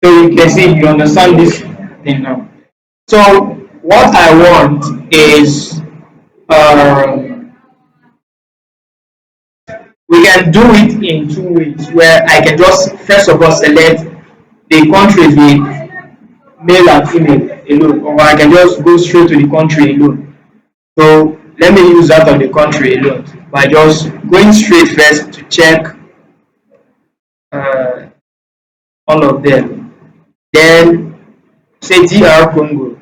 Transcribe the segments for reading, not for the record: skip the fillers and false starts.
So you can see, you understand this thing now. So what I want is, uh, we can do it in two ways, where I can just first of all select the countries with male and female alone, or I can just go straight to the country alone. So let me use that of the country alone by just going straight first to check uh, all of them. Then say DR Congo,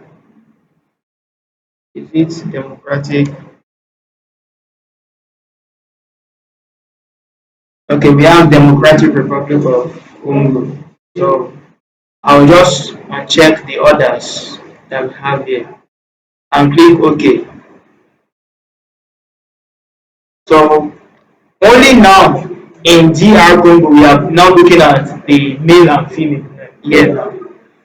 is it democratic? Okay, we have Democratic Republic of Congo. So I'll just check the others that we have here and click OK. So only now in DR Congo we are now looking at the male and female here now.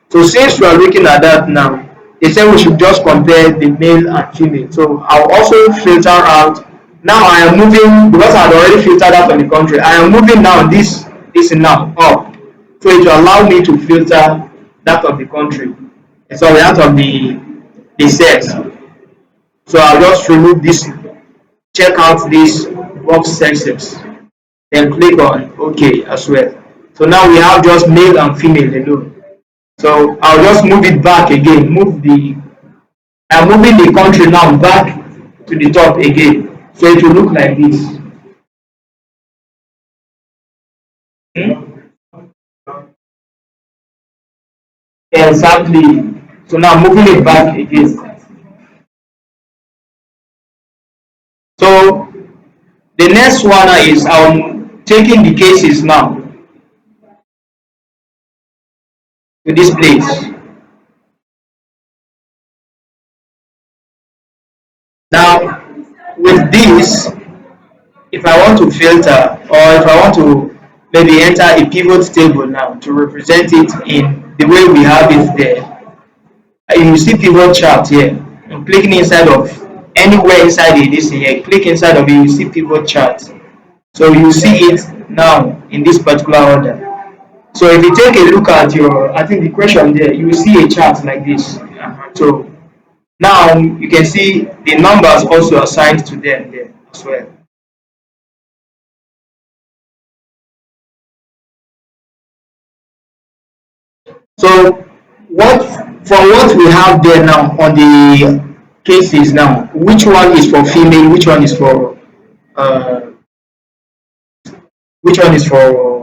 So since we are looking at that now, they said we should just compare the male and female. So I'll also filter out. Now I am moving, because I had already filtered out of the country. I am moving now this now up. So it will allow me to filter that of the country. Sorry, out of the sex. So I'll just remove this, check out this box sexes, then click on OK as well. So now we have just male and female alone. So I'll just move it back again. I'm moving the country now back to the top again. So it will look like this. Hmm? Exactly. So now moving it back again. So the next one is I'm taking the cases now to this place. Now with this, if I want to filter, or if I want to maybe enter a pivot table now to represent it in the way we have it there, you see pivot chart here. I'm clicking inside of anywhere inside this here, click inside of it, you see pivot chart. So you see it now in this particular order. So if you take a look at your, I think the question there, you will see a chart like this. So now you can see the numbers also assigned to them there as well. So what, from what we have there now on the cases now, which one is for female, uh, which one is for,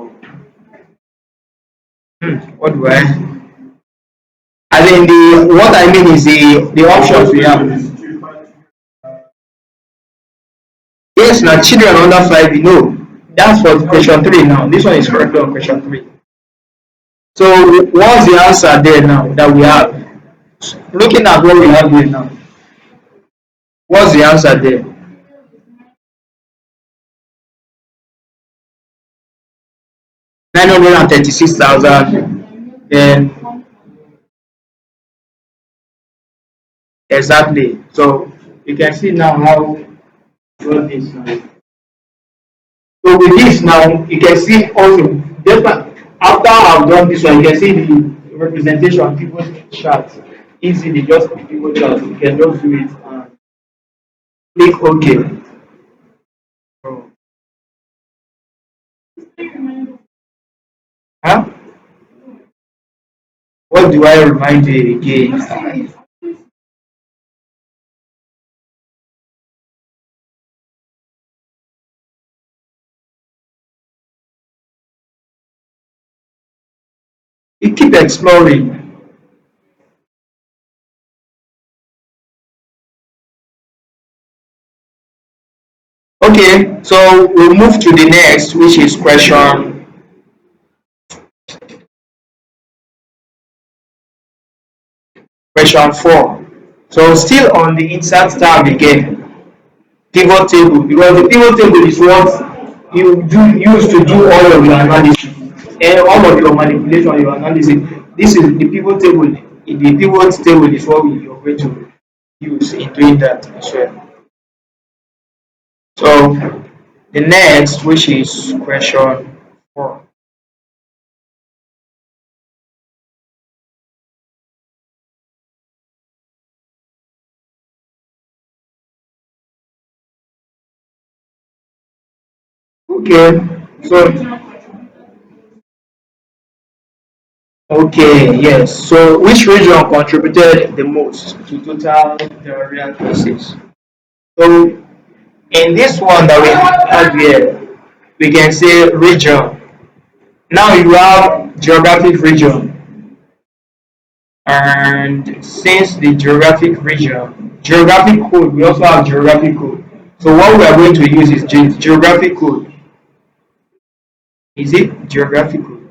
what do I? I mean, the what I mean is the options we have. Yes, now children under 5, you know, that's for question 3 now. This one is correctly on question 3. So what's the answer there now that we have? Looking at what we have here now, what's the answer there? 936,000. Then exactly. So you can see now how well this now. So with this now, you can see also, just after I've done this one, you can see the representation people chart easily, just the people chart. You can just do it and click OK. So, huh? What do I remind you again? You keep exploring. Okay, so we'll move to the next, which is question 4. So still on the insert tab again, pivot table, because the pivot table is what you use to do all of your analysis and all of your manipulation, your analysis. This is the pivot table. The pivot table is what you're going to use in doing that as well. So the next, which is question 4. Okay. So okay, yes. So which region contributed the most to total diarrhea cases? So in this one that we have here, we can say region. Now you have geographic region, and since the geographic code, we also have geographic code. So what we are going to use is geographic code. Is it geographic code?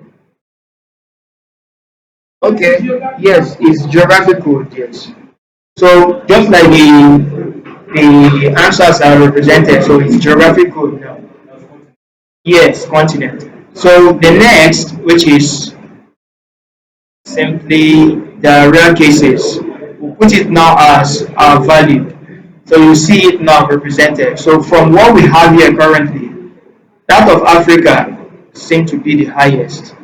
Okay, yes, it's geographic code, yes. So just like the answers are represented, so it's geographic code now. Yes, continent. So the next, which is simply the rare cases, we'll put it now as our value. So you see it now represented. So from what we have here currently, that of Africa seems to be the highest.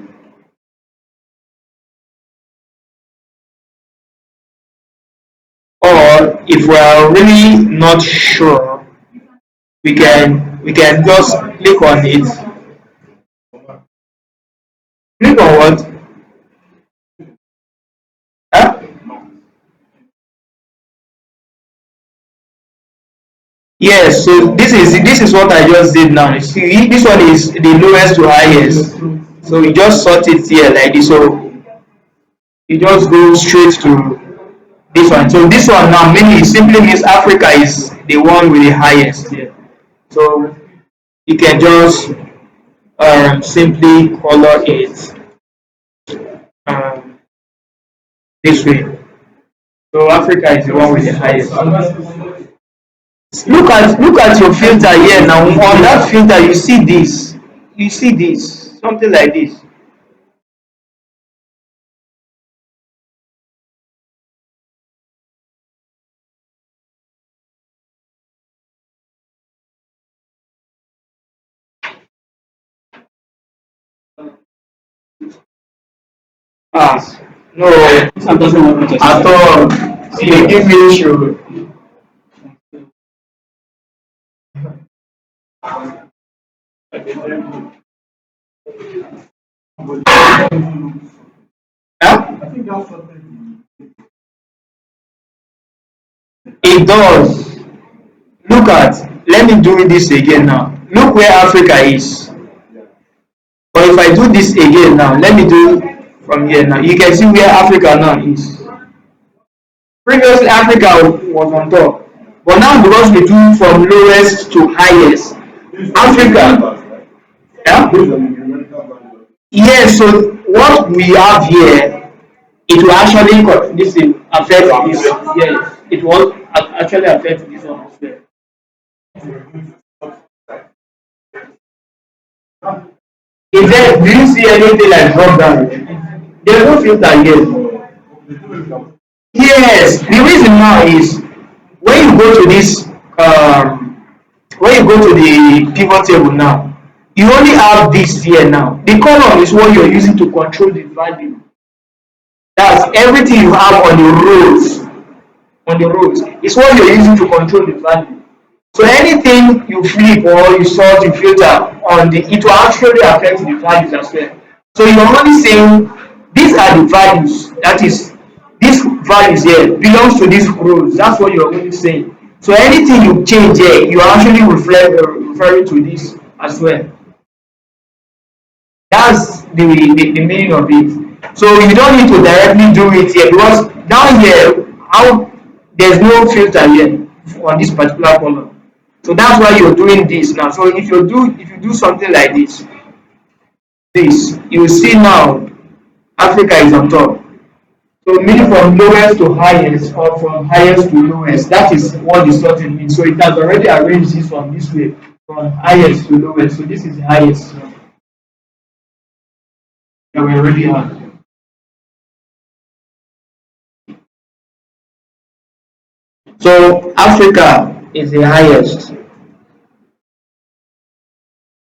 Or if we are really not sure, we can just click on it. Click on what? Huh? Yes, so this is what I just did now. You see, this one is the lowest to highest. So you just sort it here like this. So you just go straight to this one. So this one now meaning it simply means Africa is the one with the highest here. So you can just simply color it um, this way. So Africa is the one with the highest. Look at your filter here now. On that filter, you see this. You see this. Something like this. Ah, no, at all. See, they give me issue. Huh? It does. Look at. Let me do this again now. Look where Africa is. But if I do this again now, let me do from here now. You can see where Africa now is. Previously, Africa was on top, but now because we do from lowest to highest, Africa. Yeah? Yes. So what we have here, it will actually this will affect this. Yes, it will actually affect this one as well. Is there? Do you see anything like drop down? There's no filter here. Yes, the reason now is when you go to this when you go to the pivot table now, you only have this here now. The column is what you're using to control the value. That's everything you have on the rows. On the rows, is what you're using to control the value. So anything you flip or you sort, you filter on the, it will actually affect the values as well. So you're only saying these are the values. That is, these values here belongs to these rows. That's what you're only saying. So anything you change here, you are actually referring to this as well. That's the meaning of it. So you don't need to directly do it here because down here, how there's no filter here on this particular column. So that's why you're doing this now. So if you do something like this, you will see now Africa is on top. So meaning from lowest to highest or from highest to lowest. That is what the sorting means. So it has already arranged this one this way from highest to lowest. So this is the highest that we already have. So Africa is the highest.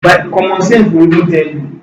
But common sense will even tell you.